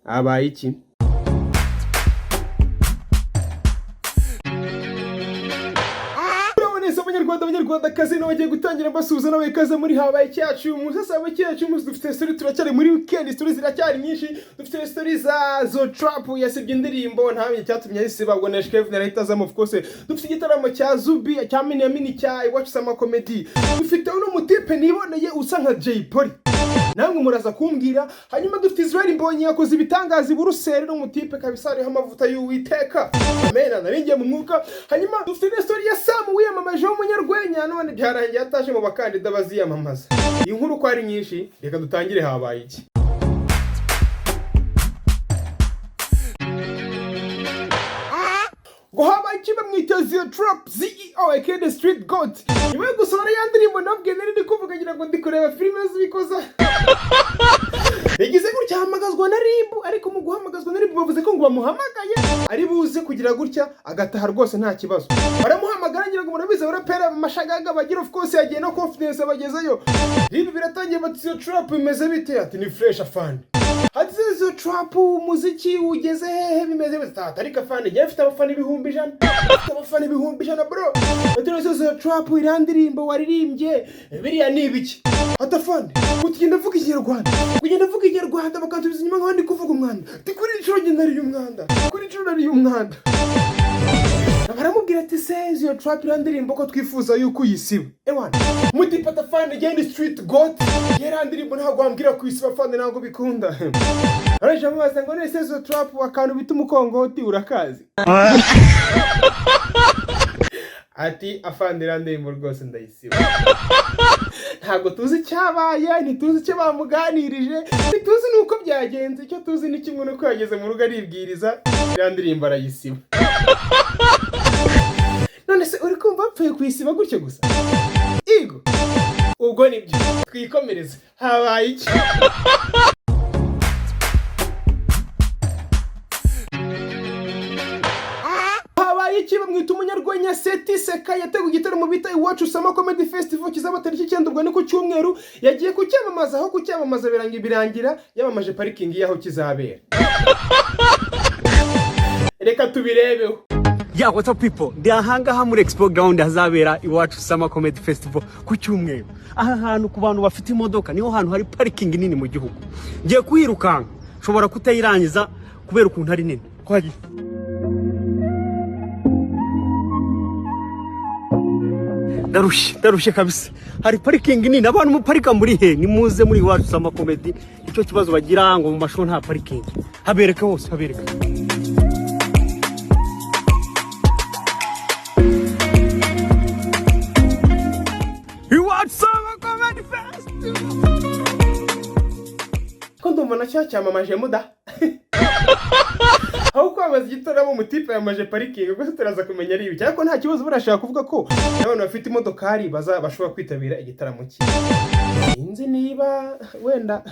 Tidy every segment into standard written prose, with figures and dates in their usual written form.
Habaye iki? Abanyarwandakazi bagiye gutangira basuhuza nawe ikaze muri Habaye cyacu. Musasaba cyacu dufite story, turacyari muri weekend, story ziracyari nyinshi. Dufite story zo trap yasibye indirimbo ntabye cyatumye yisiba ngo na Kevin arahitazamo of course. Dufite igitaramo cya Zubi cya Mini cya Iwacu sama comedy. Dufite uno mutipe niboneye usa nka Jay Polly, namwe muraza kumbwira. Hanyuma dufite Mbonyi Yakoze Ibitanga Iburuseli no mutipe kabisa ariho amavuta y'Uwiteka, amen, naringiye mu mwuka. Hanyuma dufite story ya Sam wiyamamaje w'umunyarwenya none byarangiye ataje mu bakandida baziyamamaza. Inkuru ko ari nyinshi, reka dutangire habaye iki. Habaye iki bamwiteze trap CEO aka Street God. Nyuma yo gusohora ya ndirimbo nabwiye nari kuvuga ngira ngo ndi kureba filime z'ibikoza. Yagize gutya hamagazwa na RIB, ariko mu guhamagazwa na RIB bavuze ko ngo bamuhamagaye ari buze kugira gutya agataha rwose nta kibazo. Baramuhamagara ngira ngo murabize barapera amashagaga bagira of course yagiye no confidence bagezayo. RIB biratangiye bati trap imeze bite, ati ni fresh afande. Hazizo trap umuziki ugeze hehe bimeze bite, ariko afande ngiye mfite abafana ibihumbi ijana. Mfite abafana ibihumbi ijana bro. Atizo trap irandirimbo waririmbye biriya ni ibiki? Atafande kugenda vuga ikinyarwanda, kugenda vuga ikinyarwanda bakantubiza inyuma nk'abandi kuvuga umwanda. Kuri icuro ngenda ari umwanda, kuri icuro ari umwanda. Baramubwira ati sezi yo trap irandirimbo ko twifuza yuko uyisiba. Ewana mutipe atafande genda Street God yarandirimbo ntabwo wambwira kuyisiba afande ntabwo bikunda. Araje mubaza ngo nese zo trap akantu bita umukongoti urakazi. Ati afande irandirimbo rwose ndayisiba. Ntabwo tuzi cyabaye, ntituzi cyo bamuganirije, ntituzi nuko byagenze. Icyo tuzi ni kimwe nuko yageze mu rugo aribwiriza irandirimbo arayisiba. None se uri kumva apfuye kuyisiba gutyo gusa? Igo ubwo nibyo twikomereze. Habaye iki? Iki bamwita umunyarwenya Nuguseka yateguye igitaramo bita Iwacu sama comedy festival kizaba tariki 9 ubwo ni ku cyumweru. Yagiye kucyamamaza, aho kucyamamaza birangira yabamaje parking yaho kizabera. Reka tubirebeho. Yeah, what's up people? Ndi ahangaha muri expo ground hazabera Iwacu sama comedy festival ku cyumweru. Aha hantu ku bantu bafite imodoka niho hantu hari parking nini mu gihugu. Ngiye kwirukanka, shobora kutayirangiza kubera ukuntu ari nini. Kwagiye Darushe kabisa. Hari parking nini, abantu muparika muri he? Nimuze muri Iwacu sama comedy. Icyo kibazo bagira ngo mu masho nta parking. Habereka hose, habereka. Iwacu sama comedy festival. Ko ndumva cyamamaje muda. Aho kwamaza igitaramo mutipe yamaje parking ubwo turaza kumenya ari ibiki. Ariko nta kibazo barashaka kuvuga ko abantu bafite imodokari bashobora kwitabira igitaramo cye. Inzi niba wenda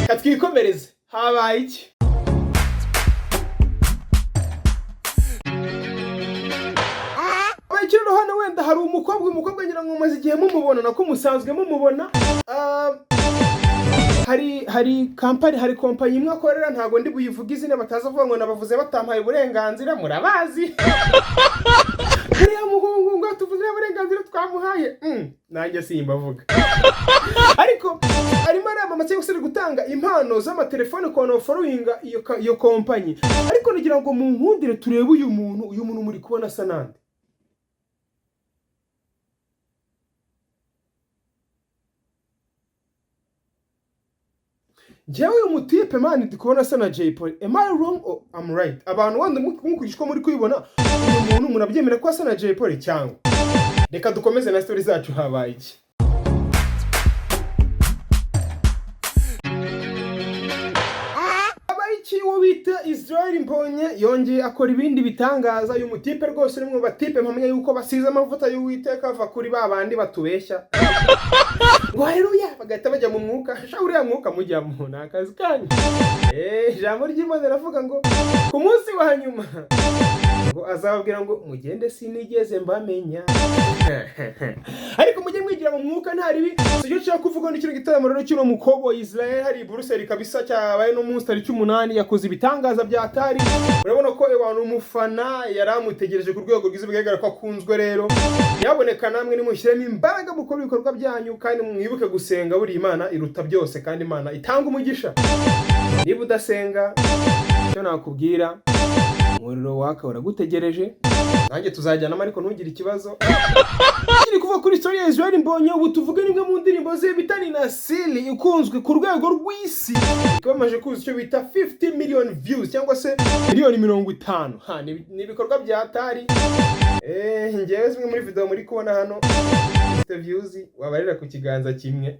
katwikomereze. Habaye iki? Abakiri hano wenda hari umukobwa ngira ngo mumaze igihe mumubona nako musanzwe mumubona. Hari kompanyi imwe akorera, ntago ndi buyivuga izina batazavuga ngo nabavuze batampaye uburenganzira. Murabazi buriya muhungu ngo tuvuze uburenganzira twamuhaye, nanjye simbavuga. Ariko arimo aramamaza yo gusira gutanga impano z'amatelefone ku bantu followinga iyo kompanyi. Ariko nagira ngo munkundire turebe uyu muntu muri kubona asa nande. Jewe uyu mutipe man ndi kubona asa na Jay Polly. Am I wrong or I'm right? Abantu wanda mukurishwa muri kuyibona uyu muntu murabyemera ko asa na Jay Polly cyangwa? Reka dukomeze na story zacu. Habaye iki? Uwo bita Mbonyi yongeye akora ibindi bitangaza. Uyu mutipe rwose nimwe batipe mpamya yuko basize amavuta y'Uwiteka ava kuri babandi batubeshya. Ngo haleluya bagahita bajya mu mwuka. Uriya mwuka mujya mu nakazi kanyu. Ijambo ry'Imana ravuga ngo ku munsi wa nyuma ngo azababwira ngo mugende sinigeze mbamenya. Ariko mujye mwigira mu mwuka nta ribi. Sicyo nshaka kuvuga n'ikiro gitaramo rero cy'uno mukobwa Israel hari Iburuseli kabisa cyabaye no munsi tariki 8 yakoze ibitangaza bya Tari. Urabona ko abantu umufana yaramutegereje ku rwego rwiza bigaragara ko akunzwe rero. Yaboneka namwe nimushyiremo imbaraga mu gukora ibikorwa byanyu kandi mwibuke gusenga buri Imana iruta byose kandi Imana itanga umugisha. Niba udasenga cyo nakubwira umuriro waka uragutegereje. Nanjye tuzajyana ariko ntugire ikibazo. Kiri kuva kuri story ya Israel Mbonyi ubu tuvuga nimwe mu ndirimbo ze bitani na Sili ikunzwe ku rwego rw'isi. Ikabamaje kuza icyo bita 50 million views cyangwa se miliyoni 50. Ha ni ibikorwa bya Tari. Ngewe zimwe muri video muri kubona hano views wabarira ku kiganza kimwe.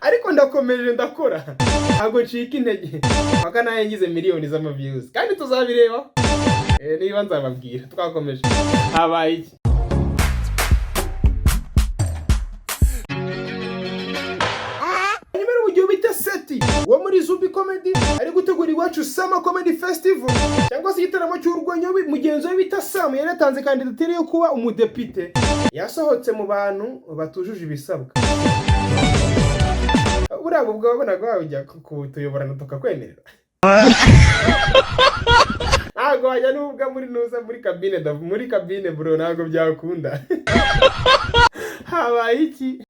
Ariko ndakomeje ndakora ntabwo ncika intege paka naye ngize miliyoni z'ama views kandi tuzabireba niba nzababwira. Twakomeje habaye iki nimero ugiye bita Seti wo muri Zubi Comedy ari gutegura Iwacu Summer Comedy Festival cyangwa se igitaramo cy'urwanyo mugenzi we bita Sam yaratanze kandidatire yo kuba umudepite yasohotse mu bantu batujuje ibisabwa. Urabo bwo babonaga wajya kutuyoborana tukakwemerera. Ntago wajya n'ubwa muri nuza muri kabine bro ntago byakunda. Habaye iki